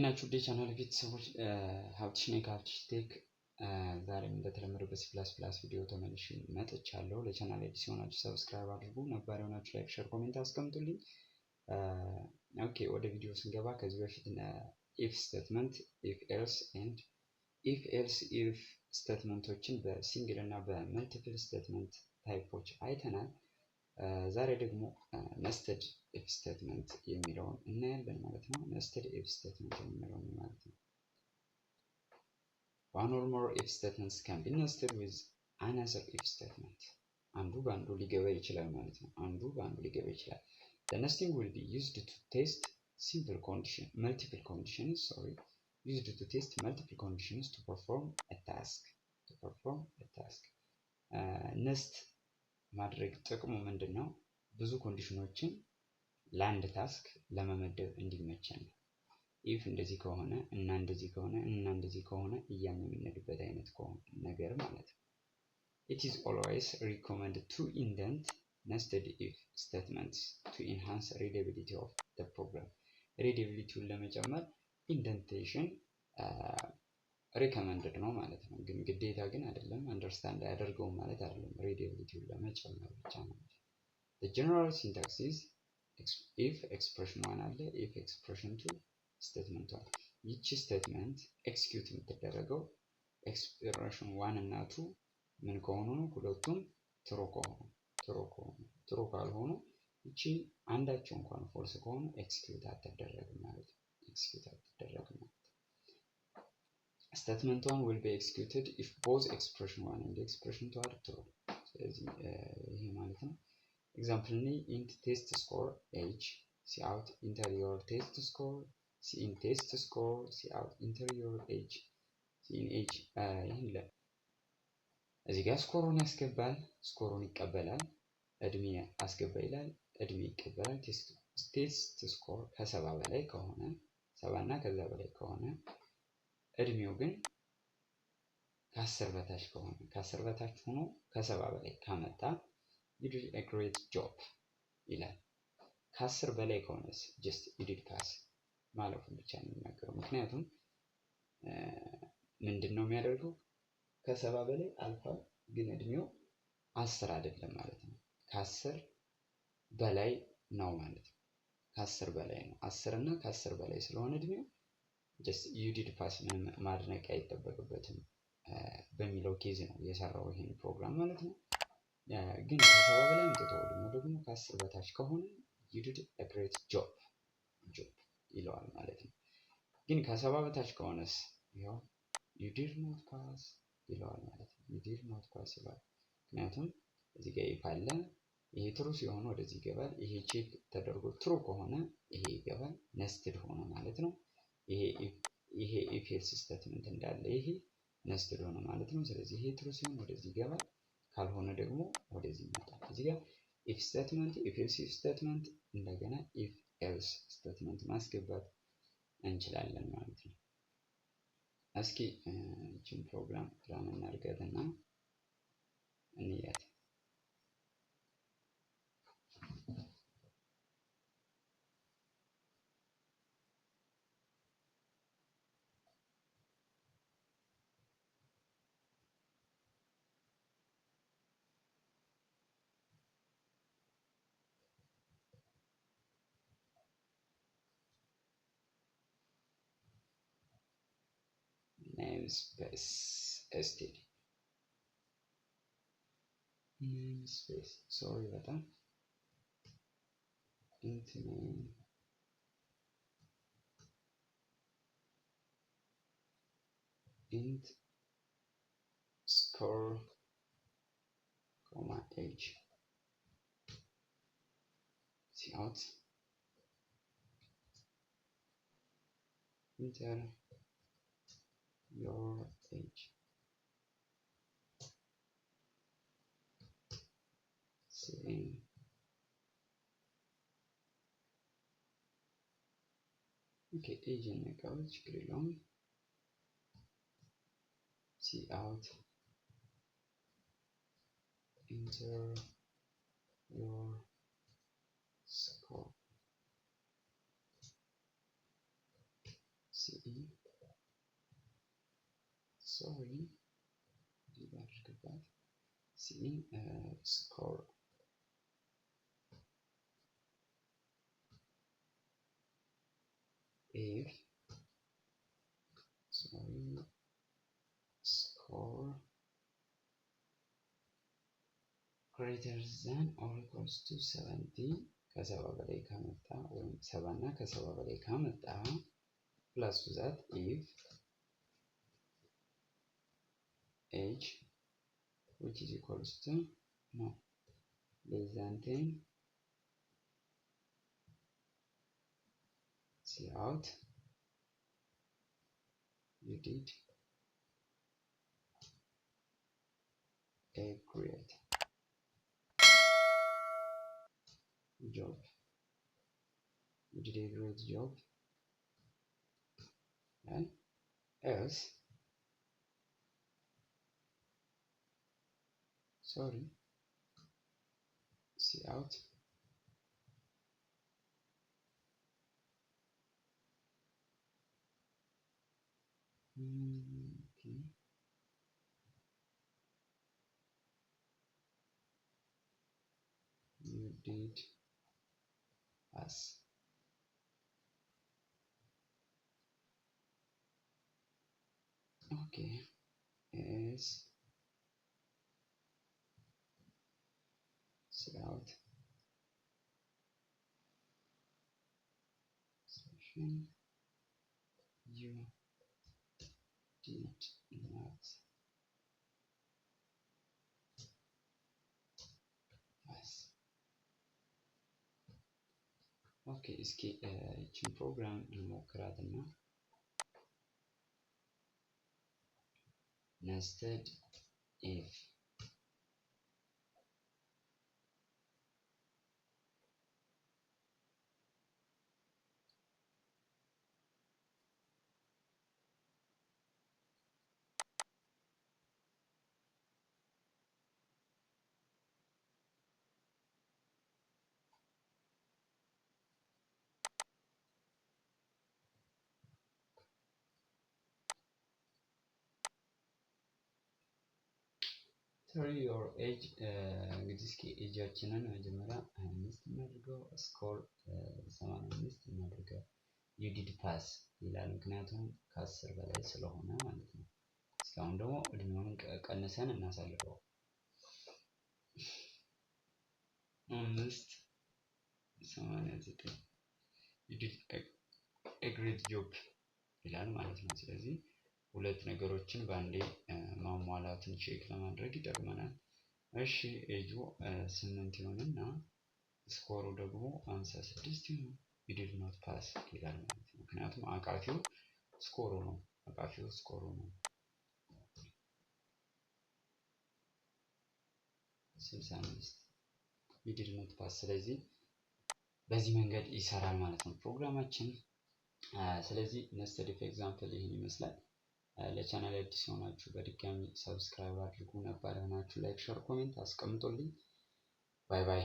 ናችሁ ዴ ቻናል ቤተሰቦች ሀብትሽ ነኝ ከሀብትሽ ቴክ። ዛሬም እንደተለመደው በሲ ፕላስ ፕላስ ቪዲዮ ተመልሼ መጥቻለሁ። ለቻናል አዲስ የሆናችሁ ሰብስክራይብ አድርጉ፣ ነባር የሆናችሁ ላይክ፣ ሼር፣ ኮሜንት አስቀምጡልኝ። ኦኬ ወደ ቪዲዮ ስንገባ ከዚህ በፊት ኢፍ ስቴትመንት፣ ኢፍ ኤልስ ኤንድ ኢፍ ኤልስ ኢፍ ስቴትመንቶችን በሲንግል እና በመልቲፕል ስቴትመንት ታይፖች አይተናል። ዛሬ ደግሞ ነስተድ ኢፍ ስቴትመንት የሚለውን እናያለን ማለት ነው። ነስተድ ኢፍ ስቴትመንት የሚለው ማለት ነው። one or more if statements can be nested with another if statement። አንዱ በአንዱ ሊገባ ይችላል ማለት ነው። አንዱ በአንዱ ሊገባ ይችላል። the nesting will be used to test multiple conditions to perform a task ነስት ማድረግ ጥቅሙ ምንድነው? ብዙ ኮንዲሽኖችን ለአንድ ታስክ ለመመደብ እንዲመቸን ነው። ኢፍ እንደዚህ ከሆነ እና እንደዚህ ከሆነ እና እንደዚህ ከሆነ እያልን የምንሄድበት አይነት ነገር ማለት ነው። it is always recommended to indent nested if statements to enhance readability of the program። readabilityውን ለመጨመር ኢንደንቴሽን ሪከመንድድ ነው ማለት ነው። ግን ግዴታ ግን አይደለም፣ አንደርስታንድ አያደርገውም ማለት አይደለም። readabilityውን ለመጨመር ብቻ ነው። the general syntax is if expression 1 አለ if expression 2 ስቴትመንት 1። ይቺ ስቴትመንት ኤክስኪዩት የምትደረገው ኤክስፕሬሽን 1 እና 2 ምን ከሆኑ ነው? ሁለቱም ትሩ ካልሆኑ ይቺ አንዳቸው እንኳን ፎልስ ከሆኑ ኤክስኪዩት አትደረግም ማለት ነው። statement 1 will be executed if both expression 1 and expression 2 are true። ስለዚህ ይሄ ማለት ነው። ኤግዛምፕል ኒ int test score age cout enter your test score in test score cout enter your age in age ይሄን እዚህ ጋር ስኮሩን ያስገባል፣ ስኮሩን ይቀበላል። እድሜ አስገባ ይላል፣ እድሜ ይቀበላል። ቴስት ስኮር ከ70 በላይ ከሆነ 70 እና ከዛ በላይ ከሆነ እድሜው ግን ከ10 በታች ከሆነ ከ10 በታች ሆኖ ከ70 በላይ ካመጣ you did a great job ይላል። ከ10 በላይ ከሆነስ just you did pass ማለፉን ብቻ ነው የሚናገረው። ምክንያቱም ምንድነው የሚያደርገው? ከ70 በላይ አልፏል፣ ግን እድሜው 10 አይደለም ማለት ነው። ከ10 በላይ ነው ማለት ነው። ከ10 በላይ ነው። 10 እና ከ10 በላይ ስለሆነ እድሜው just you did pass ማድነቅ አይጠበቅበትም በሚለው ኬዝ ነው የሰራው ይሄን ፕሮግራም ማለት ነው። ግን ከ70 በላይ አምጥተው ደግሞ ከ10 በታች ከሆነ you did a great job ይለዋል ማለት ነው። ግን ከ70 በታች ከሆነስ ያው you did not pass ይለዋል ማለት ነው። you did not pass ይላል። ምክንያቱም እዚህ ጋር if አለ፣ ይሄ ትሩ ሲሆን ወደዚህ ይገባል። ይሄ ቼክ ተደርጎ ትሩ ከሆነ ይሄ ይገባል፣ ነስትድ ሆነ ማለት ነው። ይሄ if else ስቴትመንት እንዳለ ይሄ ነስትድ ሆነ ማለት ነው። ስለዚህ ይሄ ትሩ ሲሆን ወደዚህ ይገባል፣ ካልሆነ ደግሞ ወደዚህ ይመጣል። እዚህ ጋር if statement if else statement እንደገና if else statement ማስገባት እንችላለን ማለት ነው። እስኪ እቺን ፕሮግራም ራን እናድርጋትና እንያት። namespace std namespace sorry በጣም int name int score age cout enter your age saving okay age እንቀበል ችግር የለውም። cout enter your score ሲኢ ሶሪ ዲባርግባት ሲኢ ስኮር if score greater than or equals to 70 ከሰባ በላይ ካመጣ ወይም 70 እና ከሰባ በላይ ካመጣ plus that if age which is equals to no less than 10 see out you did a great job. You did a great job. And else, sorry, see out. Okay. You did pass. Okay. Yes. See out. Session. You did not pass. Okay, እስኪ ይህችን ፕሮግራም እንሞክራትና nested if sorry your age እንግዲህ እስኪ ኤጃችንን መጀመሪያ 25 እናድርገው ስኮር 85 እናድርገው you did pass ይላል ምክንያቱም ከ10 በላይ ስለሆነ ማለት ነው። እስካሁን ደግሞ እድሜውን ቀንሰን እናሳልፈው 589 you did a great job ይላል ማለት ነው። ስለዚህ ሁለት ነገሮችን በአንዴ ማሟላትን ቼክ ለማድረግ ይጠቅመናል። እሺ ኤጁ 8 ይሆንና ስኮሩ ደግሞ 56 ይሆን you did not pass ይላል ማለት ነው። ምክንያቱም አቃፊው ስኮሩ ነው። 65 you did not pass። ስለዚህ በዚህ መንገድ ይሰራል ማለት ነው ፕሮግራማችን። ስለዚህ nested if ኤግዛምፕል ይህን ይመስላል። ለቻናል አዲስ ሆናችሁ በድጋሚ ሰብስክራይብ አድርጉ፣ ነባር ሆናችሁ ላይክ፣ ሼር፣ ኮሜንት አስቀምጡልኝ። ባይ ባይ።